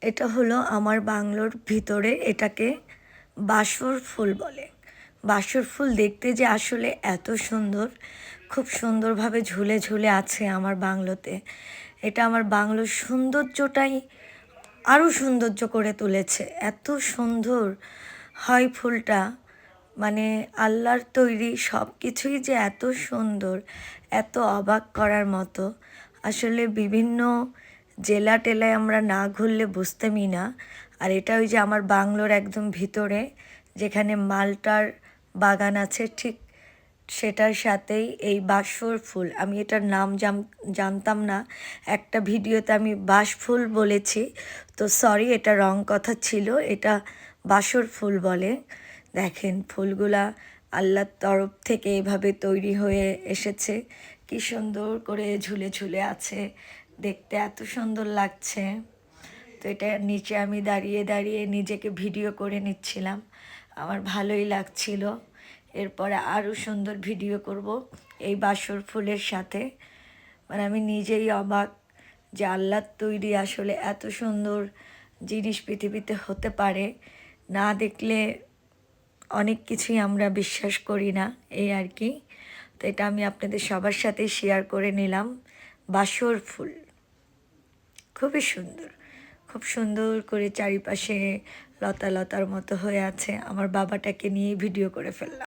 এটা হলো আমার বাংলোর ভিতরে, এটাকে বাসর ফুল বলে। বাসর ফুল দেখতে যে আসলে এত সুন্দর, খুব সুন্দরভাবে ঝুলে ঝুলে আছে আমার বাংলোতে। এটা আমার বাংলোর সৌন্দর্যটাই আরও সৌন্দর্য করে তুলেছে। এত সুন্দর হয় ফুলটা, মানে আল্লাহর তৈরি সব কিছুই যে এত সুন্দর, এত অবাক করার মতো। আসলে বিভিন্ন জেলা টেলায় আমরা না ঘুরলে বুঝতামই না। আর এটা ওই যে আমার বাংলোর একদম ভিতরে, যেখানে মালটার বাগান আছে, ঠিক সেটার সাথেই এই বাসর ফুল। আমি এটার নাম জানতাম না, একটা ভিডিওতে আমি বাসফুল বলেছি, তো সরি, এটা রং কথা ছিল, এটা বাসর ফুল বলে। দেখেন ফুলগুলা আল্লাহর তরফ থেকে এভাবে তৈরি হয়ে এসেছে, কি সুন্দর করে ঝুলে ঝুলে আছে, দেখতে এত সুন্দর লাগছে। তো এটা নিচে আমি দাঁড়িয়ে দাঁড়িয়ে নিজেকে ভিডিও করে নিচ্ছিলাম, আমার ভালোই লাগছিল। এরপরে আরও সুন্দর ভিডিও করব এই বাসর ফুলের সাথে। মানে আমি নিজেই অবাক যে আল্লাহর তৈরি আসলে এত সুন্দর জিনিস পৃথিবীতে হতে পারে। না দেখলে অনেক কিছুই আমরা বিশ্বাস করি না, এই আর কি। তো এটা আমি আপনাদের সবার সাথে শেয়ার করে নিলাম। বাসর ফুল খুবই সুন্দর, খুব সুন্দর করে চারিপাশে লতা লতার মতো হয়ে আছে। আমার বাবাটাকে নিয়ে ভিডিও করে ফেললাম।